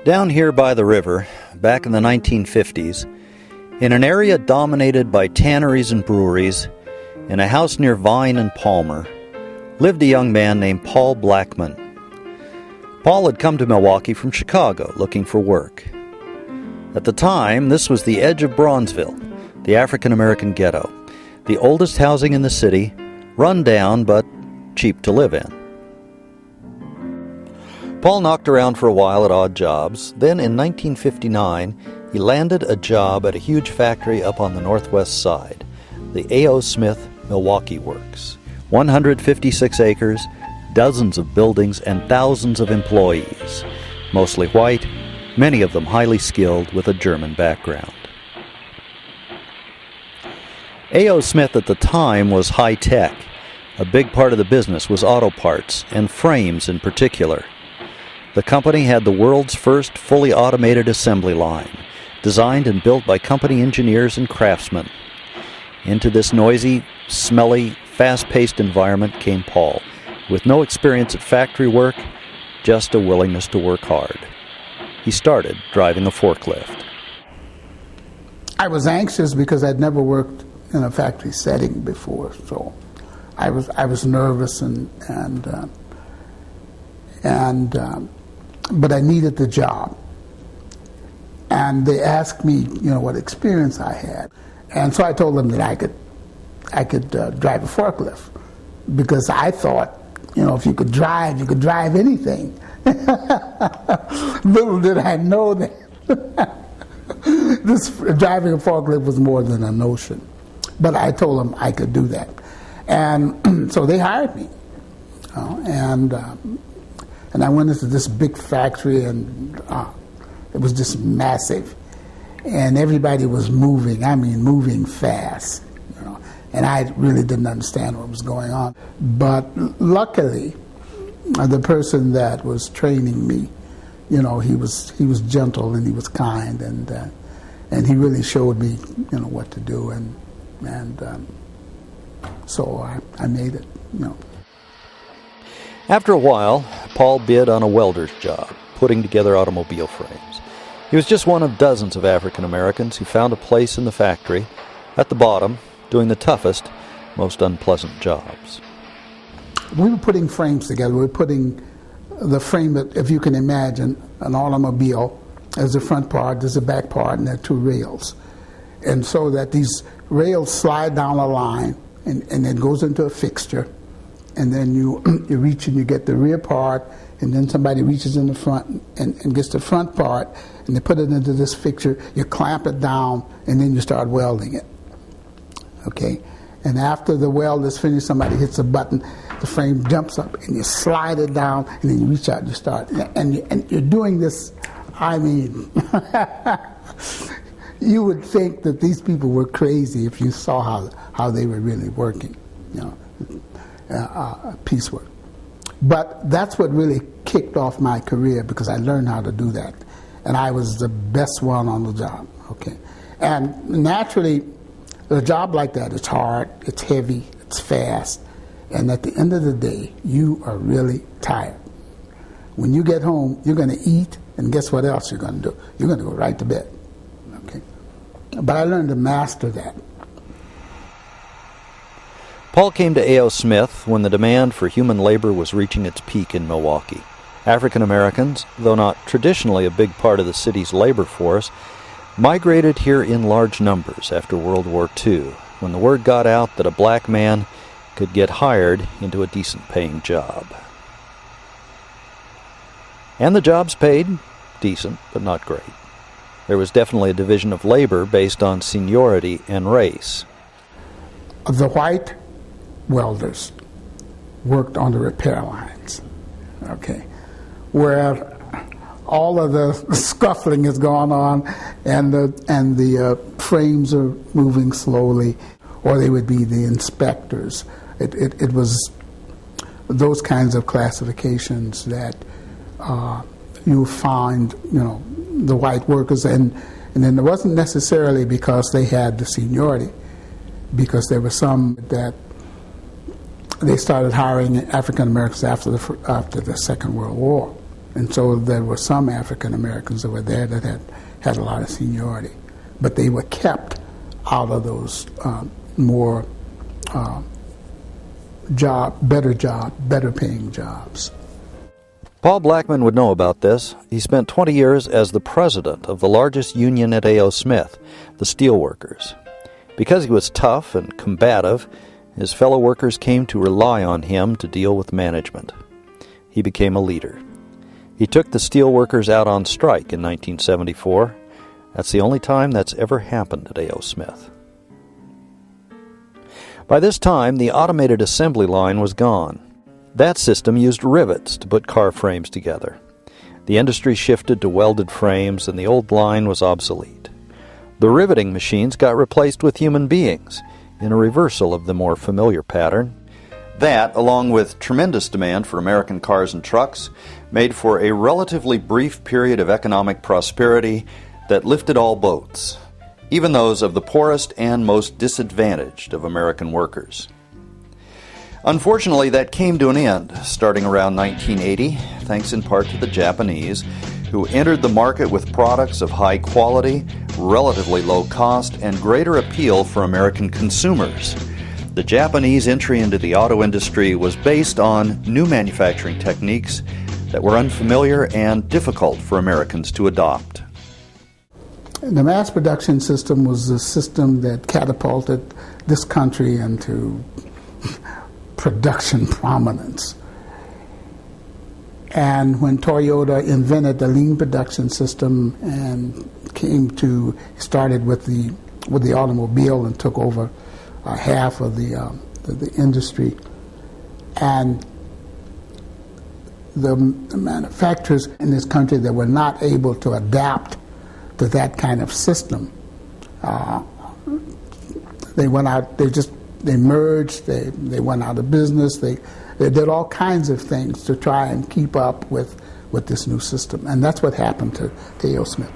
Down here by the river, back in the 1950s, in an area dominated by tanneries and breweries, in a house near Vine and Palmer, lived a young man named Paul Blackman. Paul had come to Milwaukee from Chicago looking for work. At the time, this was the edge of Bronzeville, the African-American ghetto, the oldest housing in the city, run down but cheap to live in. Paul knocked around for a while at odd jobs. Then in 1959, he landed a job at a huge factory up on the northwest side, the A.O. Smith Milwaukee Works. 156 acres, dozens of buildings, and thousands of employees, mostly white, many of them highly skilled with a German background. A.O. Smith at the time was high-tech. A big part of the business was auto parts, and frames in particular. The company had the world's first fully automated assembly line, designed and built by company engineers and craftsmen. Into this noisy, smelly, fast-paced environment came Paul, with no experience at factory work, just a willingness to work hard. He started driving a forklift. I was anxious because I'd never worked in a factory setting before, so I was nervous but I needed the job. And they asked me, what experience I had. And so I told them that I could drive a forklift, because I thought, if you could drive anything. Little did I know that this driving a forklift was more than a notion. But I told them I could do that. And so they hired me. And I went into this big factory, and it was just massive. And everybody was moving, moving fast. And I really didn't understand what was going on. But luckily, the person that was training me, he was gentle and he was kind, and he really showed me, what to do, and so I made it, After a while, Paul bid on a welder's job, putting together automobile frames. He was just one of dozens of African Americans who found a place in the factory, at the bottom, doing the toughest, most unpleasant jobs. We were putting frames together. We were putting the frame that, if you can imagine, an automobile, there's the front part, there's the back part, and there are two rails. And so that these rails slide down a line, and it goes into a fixture. And then you reach and you get the rear part, and then somebody reaches in the front and gets the front part, and they put it into this fixture, you clamp it down, and then you start welding it. Okay? And after the weld is finished, somebody hits a button, the frame jumps up, and you slide it down, and then you reach out and you start. And you're doing this, you would think that these people were crazy if you saw how they were really working, piecework. But that's what really kicked off my career, because I learned how to do that. And I was the best one on the job, okay? And naturally, a job like that is hard, it's heavy, it's fast, and at the end of the day, you are really tired. When you get home, you're going to eat, and guess what else you're going to do? You're going to go right to bed, okay? But I learned to master that. Paul came to A.O. Smith when the demand for human labor was reaching its peak in Milwaukee. African Americans, though not traditionally a big part of the city's labor force, migrated here in large numbers after World War II, when the word got out that a black man could get hired into a decent-paying job. And the jobs paid decent, but not great. There was definitely a division of labor based on seniority and race. The white welders worked on the repair lines, okay, where all of the scuffling has gone on, and the frames are moving slowly, or they would be the inspectors. It was those kinds of classifications that you find, the white workers, and then it wasn't necessarily because they had the seniority, because there were some that they started hiring African Americans after the Second World War, And so there were some African Americans that were there that had a lot of seniority, but they were kept out of those better paying jobs. Paul Blackman would know about this. He spent 20 years as the president of the largest union at A.O. Smith, the Steelworkers. Because he was tough and combative, his fellow workers came to rely on him to deal with management. He became a leader. He took the steelworkers out on strike in 1974. That's the only time that's ever happened at A.O. Smith. By this time, the automated assembly line was gone. That system used rivets to put car frames together. The industry shifted to welded frames, and the old line was obsolete. The riveting machines got replaced with human beings, in a reversal of the more familiar pattern. That, along with tremendous demand for American cars and trucks, made for a relatively brief period of economic prosperity that lifted all boats, even those of the poorest and most disadvantaged of American workers. Unfortunately, that came to an end starting around 1980, thanks in part to the Japanese, who entered the market with products of high quality, relatively low cost, and greater appeal for American consumers. The Japanese entry into the auto industry was based on new manufacturing techniques that were unfamiliar and difficult for Americans to adopt. The mass production system was the system that catapulted this country into production prominence. And when Toyota invented the lean production system and started with the automobile and took over half of the industry, and the manufacturers in this country that were not able to adapt to that kind of system, they went out. They merged. They went out of business. They did all kinds of things to try and keep up with this new system, and that's what happened to A.O. Smith.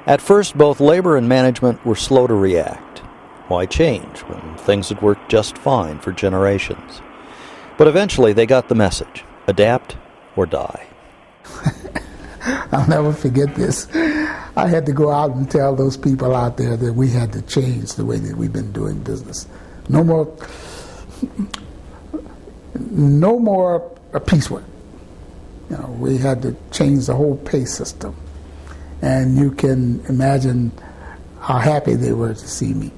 At first, both labor and management were slow to react. Why change when things had worked just fine for generations? But eventually they got the message: adapt or die. I'll never forget this. I had to go out and tell those people out there that we had to change the way that we've been doing business. No more piecework. We had to change the whole pay system. And you can imagine how happy they were to see me.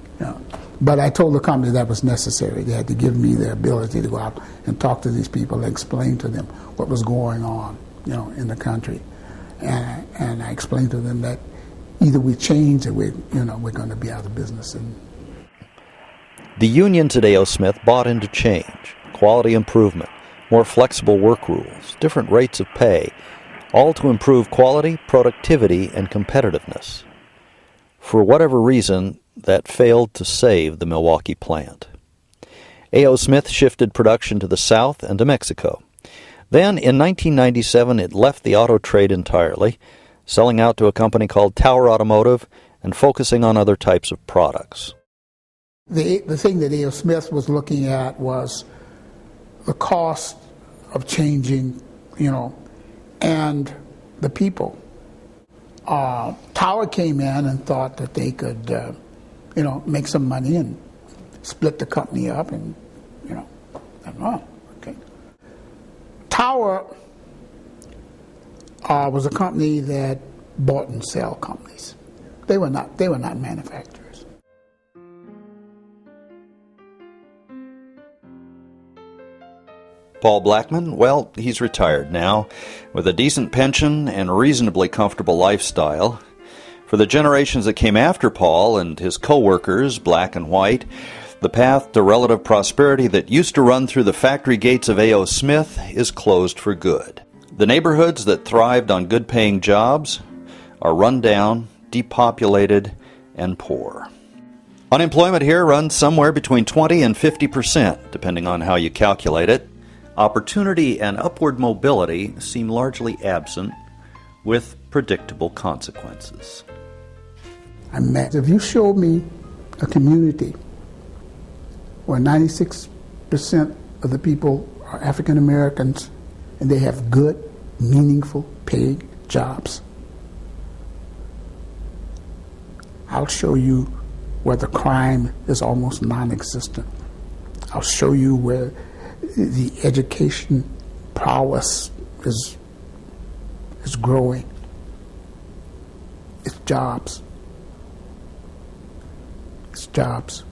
But I told the company that was necessary. They had to give me the ability to go out and talk to these people and explain to them what was going on, in the country. And I explained to them that either we change or we're going to be out of business. And the unions at A.O. Smith bought into change, quality improvement, more flexible work rules, different rates of pay, all to improve quality, productivity, and competitiveness. For whatever reason, that failed to save the Milwaukee plant. A.O. Smith shifted production to the South and to Mexico. Then, in 1997, it left the auto trade entirely, selling out to a company called Tower Automotive and focusing on other types of products. The thing that A.O. Smith was looking at was the cost of changing, and the people. Tower came in and thought that they could, make some money and split the company up, and, okay. Tower was a company that bought and sell companies. They were not manufacturers. Paul Blackman, well, he's retired now, with a decent pension and a reasonably comfortable lifestyle. For the generations that came after Paul and his co-workers, black and white, the path to relative prosperity that used to run through the factory gates of A.O. Smith is closed for good. The neighborhoods that thrived on good-paying jobs are run down, depopulated, and poor. Unemployment here runs somewhere between 20 and 50%, depending on how you calculate it. Opportunity and upward mobility seem largely absent, with predictable consequences. If you show me a community where 96% of the people are African Americans and they have good meaningful, paid jobs. I'll show you where the crime is almost non-existent. I'll show you where the education prowess is growing. It's jobs. It's jobs.